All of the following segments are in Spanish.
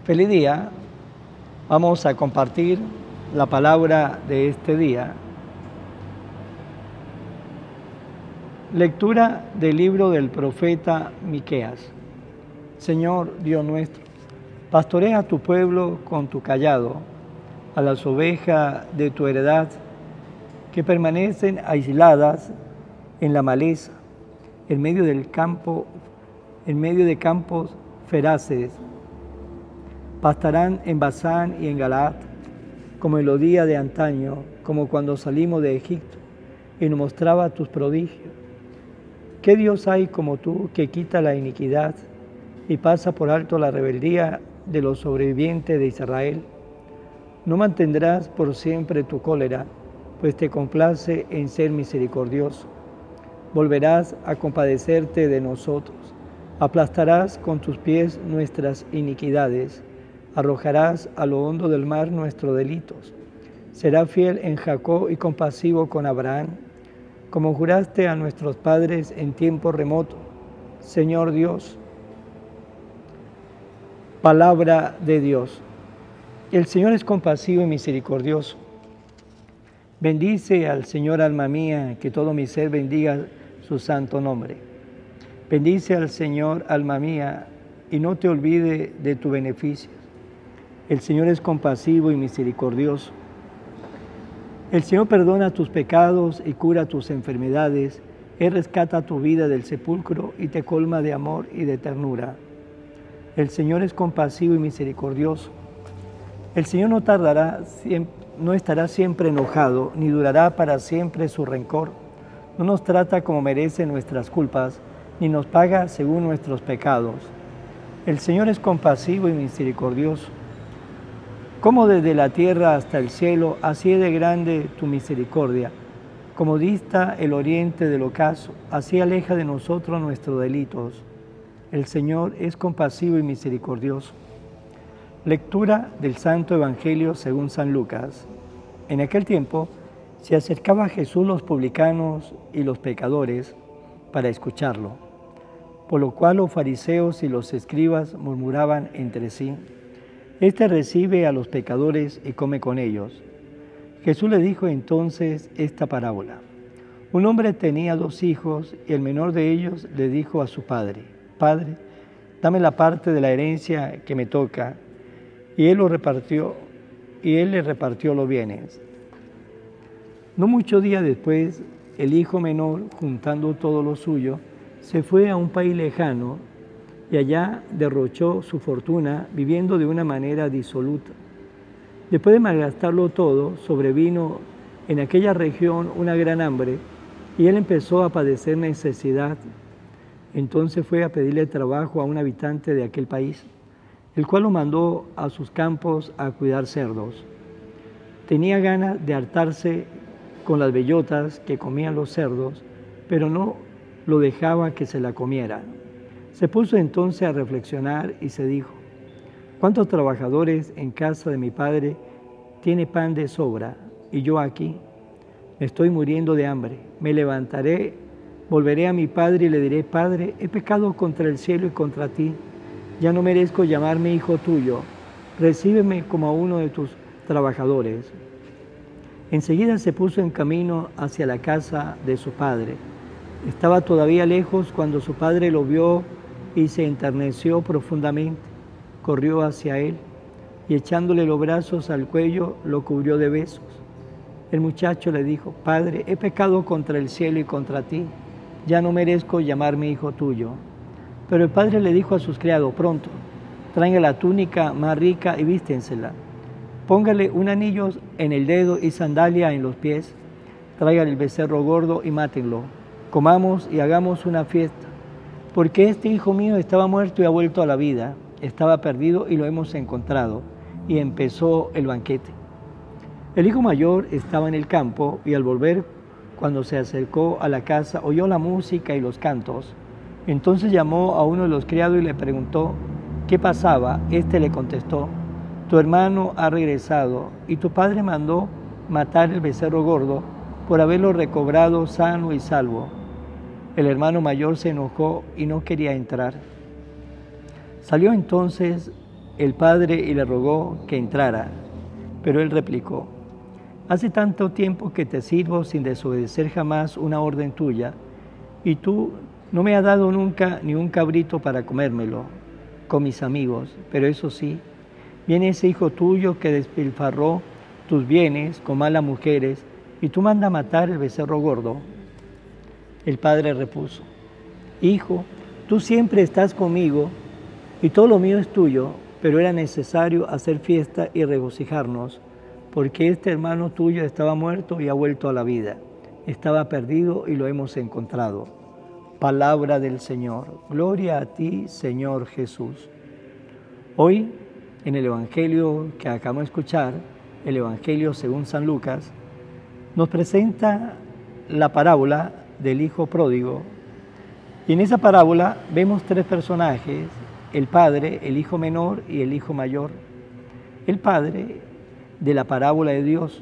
Feliz día. Vamos a compartir la palabra de este día. Lectura del libro del profeta Miqueas. Señor Dios nuestro, pastorea a tu pueblo con tu cayado, a las ovejas de tu heredad que permanecen aisladas en la maleza, en medio del campo, en medio de campos feraces. Pastarán en Basán y en Galaad, como en los días de antaño, como cuando salimos de Egipto y nos mostraba tus prodigios. ¿Qué Dios hay como tú que quita la iniquidad y pasa por alto la rebeldía de los sobrevivientes de Israel? No mantendrás por siempre tu cólera, pues te complace en ser misericordioso. Volverás a compadecerte de nosotros, aplastarás con tus pies nuestras iniquidades, arrojarás a lo hondo del mar nuestros delitos. Será fiel en Jacob y compasivo con Abraham, como juraste a nuestros padres en tiempo remoto. Señor Dios, palabra de Dios. El Señor es compasivo y misericordioso. Bendice al Señor, alma mía, que todo mi ser bendiga su santo nombre. Bendice al Señor, alma mía, y no te olvide de tu beneficio. El Señor es compasivo y misericordioso. El Señor perdona tus pecados y cura tus enfermedades. Él rescata tu vida del sepulcro y te colma de amor y de ternura. El Señor es compasivo y misericordioso. El Señor no estará siempre enojado, ni durará para siempre su rencor. No nos trata como merecen nuestras culpas, ni nos paga según nuestros pecados. El Señor es compasivo y misericordioso. Como desde la tierra hasta el cielo, así es de grande tu misericordia. Como dista el oriente del ocaso, así aleja de nosotros nuestros delitos. El Señor es compasivo y misericordioso. Lectura del Santo Evangelio según San Lucas. En aquel tiempo se acercaba a Jesús los publicanos y los pecadores para escucharlo, por lo cual los fariseos y los escribas murmuraban entre sí: Este recibe a los pecadores y come con ellos. Jesús le dijo entonces esta parábola. Un hombre tenía 2 hijos y el menor de ellos le dijo a su padre: Padre, dame la parte de la herencia que me toca. Y él le repartió los bienes. No muchos días después, el hijo menor, juntando todo lo suyo, se fue a un país lejano y allá derrochó su fortuna viviendo de una manera disoluta. Después de malgastarlo todo, sobrevino en aquella región una gran hambre y él empezó a padecer necesidad. Entonces fue a pedirle trabajo a un habitante de aquel país, el cual lo mandó a sus campos a cuidar cerdos. Tenía ganas de hartarse con las bellotas que comían los cerdos, pero no lo dejaba que se la comiera. Se puso entonces a reflexionar y se dijo: ¿Cuántos trabajadores en casa de mi padre tiene pan de sobra y yo aquí? Me estoy muriendo de hambre. Me levantaré, volveré a mi padre y le diré: Padre, he pecado contra el cielo y contra ti. Ya no merezco llamarme hijo tuyo. Recíbeme como a uno de tus trabajadores. Enseguida se puso en camino hacia la casa de su padre. Estaba todavía lejos cuando su padre lo vio y se enterneció profundamente. Corrió hacia él y echándole los brazos al cuello lo cubrió de besos. El muchacho le dijo: Padre, he pecado contra el cielo y contra ti. Ya no merezco llamarme hijo tuyo. Pero el padre le dijo a sus criados: Pronto, traigan la túnica más rica y vístensela. Póngale un anillo en el dedo y sandalia en los pies. Traigan el becerro gordo y mátenlo. Comamos y hagamos una fiesta. Porque este hijo mío estaba muerto y ha vuelto a la vida. Estaba perdido y lo hemos encontrado. Y empezó el banquete. El hijo mayor estaba en el campo y al volver, cuando se acercó a la casa, oyó la música y los cantos. Entonces llamó a uno de los criados y le preguntó qué pasaba. Este le contestó: Tu hermano ha regresado y tu padre mandó matar el becerro gordo por haberlo recobrado sano y salvo. El hermano mayor se enojó y no quería entrar. Salió entonces el padre y le rogó que entrara. Pero él replicó: hace tanto tiempo que te sirvo sin desobedecer jamás una orden tuya, y tú no me has dado nunca ni un cabrito para comérmelo con mis amigos. Pero eso sí, viene ese hijo tuyo que despilfarró tus bienes con malas mujeres, y tú mandas matar el becerro gordo. El padre repuso: hijo, tú siempre estás conmigo, y todo lo mío es tuyo, pero era necesario hacer fiesta y regocijarnos, porque este hermano tuyo estaba muerto y ha vuelto a la vida. Estaba perdido y lo hemos encontrado. Palabra del Señor. Gloria a ti, Señor Jesús. Hoy, en el Evangelio que acabamos de escuchar, el Evangelio según San Lucas, nos presenta la parábola del Hijo Pródigo. Y en esa parábola vemos tres personajes: el padre, el hijo menor y el hijo mayor. El padre de la parábola de Dios.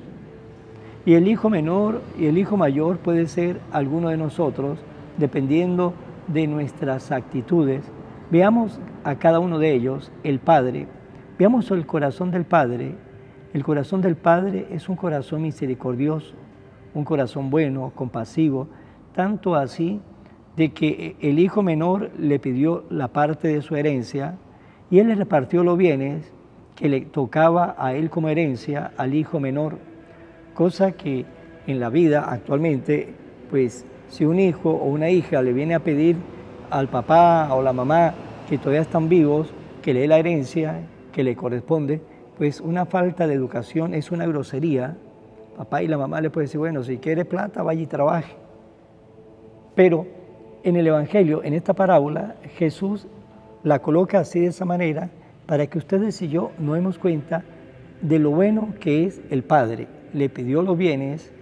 Y el hijo menor y el hijo mayor puede ser alguno de nosotros, dependiendo de nuestras actitudes. Veamos a cada uno de ellos. El padre. Veamos el corazón del padre. El corazón del padre es un corazón misericordioso, un corazón bueno, compasivo, tanto así de que el hijo menor le pidió la parte de su herencia y él le repartió los bienes que le tocaba a él como herencia al hijo menor, cosa que en la vida actualmente, pues si un hijo o una hija le viene a pedir al papá o la mamá que todavía están vivos, que le dé la herencia que le corresponde, pues una falta de educación, es una grosería. Papá y la mamá le pueden decir: bueno, si quiere plata, vaya y trabaje. Pero en el Evangelio, en esta parábola, Jesús la coloca así, de esa manera, para que ustedes y yo nos demos cuenta de lo bueno que es el Padre. Le pidió los bienes,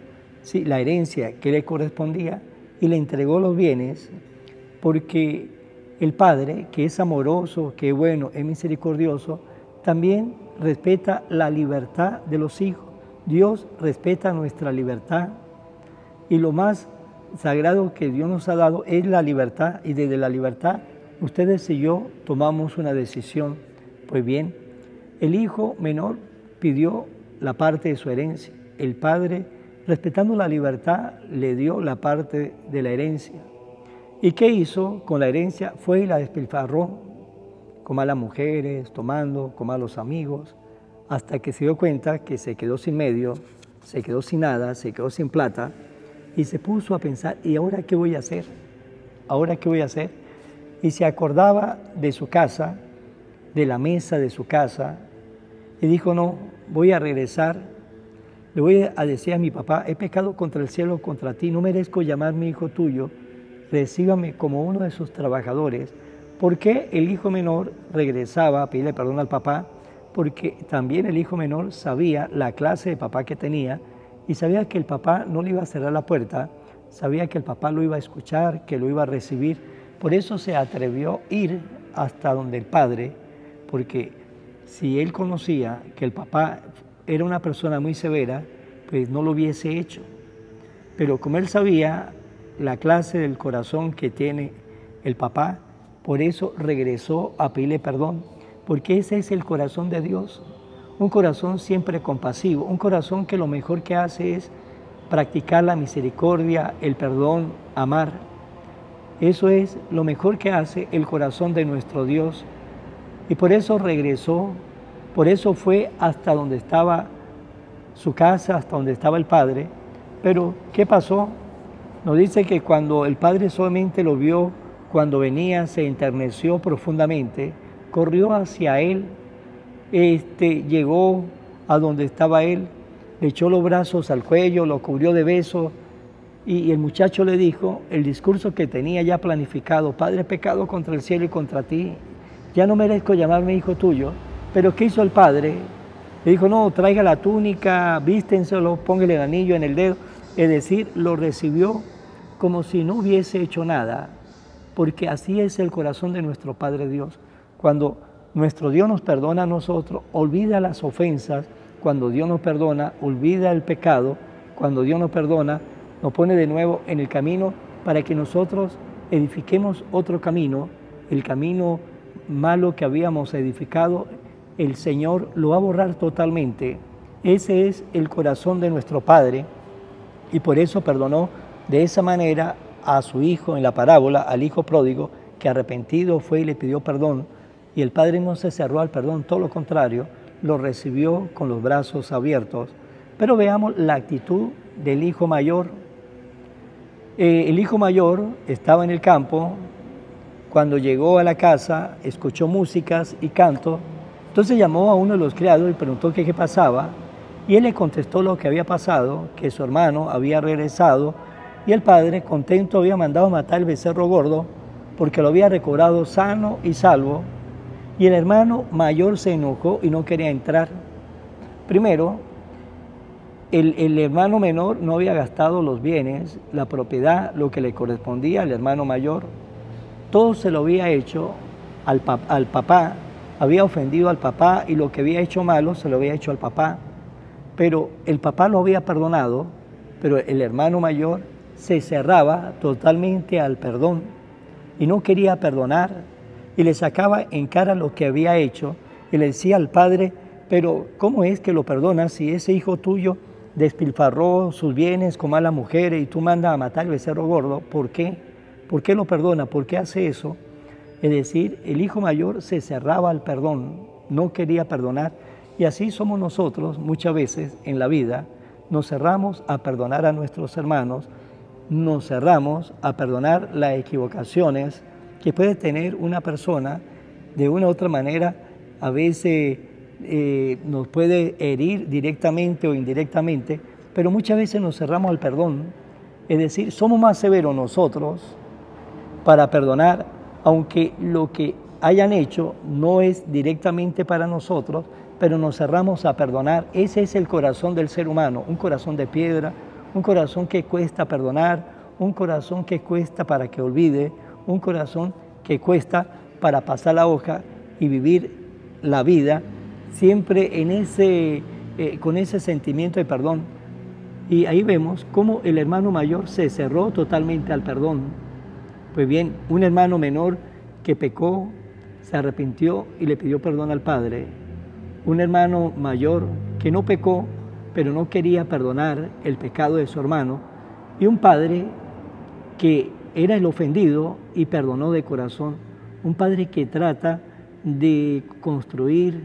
¿sí?, la herencia que le correspondía, y le entregó los bienes, porque el Padre, que es amoroso, que es bueno, es misericordioso, también respeta la libertad de los hijos. Dios respeta nuestra libertad, y lo más sagrado que Dios nos ha dado es la libertad, y desde la libertad ustedes y yo tomamos una decisión. Pues bien, el hijo menor pidió la parte de su herencia. El padre, respetando la libertad, le dio la parte de la herencia. ¿Y qué hizo con la herencia? Fue y la despilfarró con malas mujeres, tomando, con malos amigos, hasta que se dio cuenta que se quedó sin medio, se quedó sin nada, se quedó sin plata, y se puso a pensar: ¿y ahora qué voy a hacer? ¿Ahora qué voy a hacer? Y se acordaba de su casa, de la mesa de su casa, y dijo: no, voy a regresar, le voy a decir a mi papá: he pecado contra el cielo, contra ti, no merezco llamarme hijo tuyo, recíbame como uno de sus trabajadores. ¿Por qué el hijo menor regresaba a pedirle perdón al papá? Porque también el hijo menor sabía la clase de papá que tenía, y sabía que el papá no le iba a cerrar la puerta, sabía que el papá lo iba a escuchar, que lo iba a recibir. Por eso se atrevió a ir hasta donde el padre, porque si él conocía que el papá era una persona muy severa, pues no lo hubiese hecho. Pero como él sabía la clase del corazón que tiene el papá, por eso regresó a pedirle perdón, porque ese es el corazón de Dios, un corazón siempre compasivo, un corazón que lo mejor que hace es practicar la misericordia, el perdón, amar. Eso es lo mejor que hace el corazón de nuestro Dios. Y por eso regresó, por eso fue hasta donde estaba su casa, hasta donde estaba el padre. Pero, ¿qué pasó? Nos dice que cuando el padre solamente lo vio, cuando venía, se enterneció profundamente, corrió hacia él, llegó a donde estaba él, le echó los brazos al cuello, lo cubrió de besos, y el muchacho le dijo el discurso que tenía ya planificado: Padre, he pecado contra el cielo y contra ti, ya no merezco llamarme hijo tuyo. Pero ¿qué hizo el padre? Le dijo: no, traiga la túnica, vístenselo, póngale el anillo en el dedo. Es decir, lo recibió como si no hubiese hecho nada, porque así es el corazón de nuestro Padre Dios. Cuando nuestro Dios nos perdona a nosotros, olvida las ofensas. Cuando Dios nos perdona, olvida el pecado. Cuando Dios nos perdona, nos pone de nuevo en el camino para que nosotros edifiquemos otro camino, el camino malo que habíamos edificado, el Señor lo va a borrar totalmente. Ese es el corazón de nuestro Padre, y por eso perdonó de esa manera a su hijo en la parábola, al hijo pródigo, que arrepentido fue y le pidió perdón, y el Padre no se cerró al perdón, todo lo contrario, lo recibió con los brazos abiertos. Pero veamos la actitud del hijo mayor. El hijo mayor estaba en el campo, cuando llegó a la casa, escuchó músicas y canto, entonces llamó a uno de los criados y preguntó qué pasaba, y él le contestó lo que había pasado, que su hermano había regresado, y el padre, contento, había mandado matar el becerro gordo, porque lo había recobrado sano y salvo, y el hermano mayor se enojó y no quería entrar. Primero, el hermano menor no había gastado los bienes, la propiedad, lo que le correspondía al hermano mayor. Todo se lo había hecho al papá, había ofendido al papá, y lo que había hecho malo se lo había hecho al papá. Pero el papá lo había perdonado, pero el hermano mayor se cerraba totalmente al perdón y no quería perdonar, y le sacaba en cara lo que había hecho, y le decía al padre: pero ¿cómo es que lo perdonas si ese hijo tuyo despilfarró sus bienes con malas mujeres y tú mandas a matar el becerro gordo? ¿Por qué? ¿Por qué lo perdona? ¿Por qué hace eso? Es decir, el hijo mayor se cerraba al perdón, no quería perdonar. Y así somos nosotros muchas veces en la vida. Nos cerramos a perdonar a nuestros hermanos, nos cerramos a perdonar las equivocaciones que puede tener una persona. De una u otra manera, a veces nos puede herir directamente o indirectamente, pero muchas veces nos cerramos al perdón. Es decir, somos más severos nosotros para perdonar, aunque lo que hayan hecho no es directamente para nosotros, pero nos cerramos a perdonar. Ese es el corazón del ser humano, un corazón de piedra, un corazón que cuesta perdonar, un corazón que cuesta para que olvide, un corazón que cuesta para pasar la hoja y vivir la vida siempre en con ese sentimiento de perdón. Y ahí vemos cómo el hermano mayor se cerró totalmente al perdón. Pues bien, un hermano menor que pecó, se arrepintió y le pidió perdón al padre. Un hermano mayor que no pecó, pero no quería perdonar el pecado de su hermano. Y un padre que era el ofendido y perdonó de corazón. Un padre que trata de construir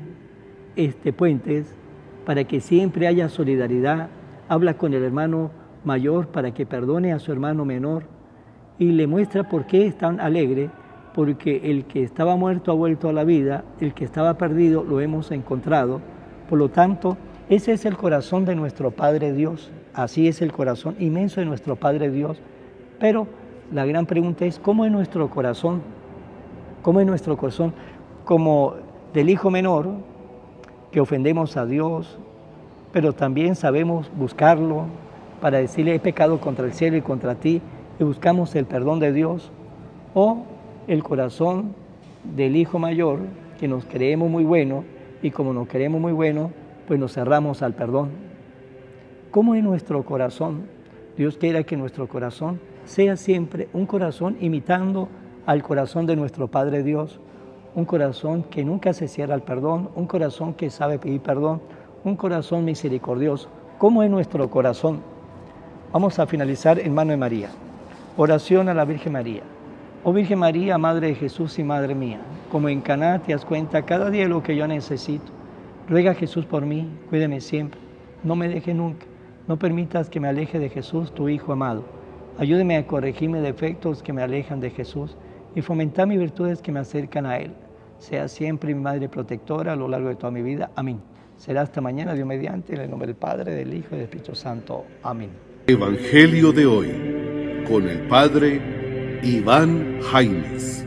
puentes para que siempre haya solidaridad. Habla con el hermano mayor para que perdone a su hermano menor y le muestra por qué es tan alegre. Porque el que estaba muerto ha vuelto a la vida, el que estaba perdido lo hemos encontrado. Por lo tanto, ese es el corazón de nuestro Padre Dios, así es el corazón inmenso de nuestro Padre Dios. Pero la gran pregunta es, ¿cómo es nuestro corazón? ¿Cómo es nuestro corazón? Como del hijo menor, que ofendemos a Dios, pero también sabemos buscarlo para decirle: he pecado contra el cielo y contra ti, y buscamos el perdón de Dios. O el corazón del hijo mayor, que nos creemos muy buenos, y como nos creemos muy buenos, pues nos cerramos al perdón. ¿Cómo es nuestro corazón? Dios quiera que nuestro corazón sea siempre un corazón imitando al corazón de nuestro Padre Dios, un corazón que nunca se cierra al perdón, un corazón que sabe pedir perdón, un corazón misericordioso. ¿Cómo es nuestro corazón? Vamos a finalizar en mano de María. Oración a la Virgen María. Oh Virgen María, Madre de Jesús y Madre mía, como en Caná te das cuenta cada día lo que yo necesito. Ruega a Jesús por mí, cuídeme siempre, no me deje nunca, no permitas que me aleje de Jesús, tu Hijo amado. Ayúdeme a corregir mis defectos que me alejan de Jesús y fomentar mis virtudes que me acercan a Él. Sea siempre mi Madre protectora a lo largo de toda mi vida. Amén. Será hasta mañana, Dios mediante, en el nombre del Padre, del Hijo y del Espíritu Santo. Amén. Evangelio de hoy, con el Padre Iván Jaimes.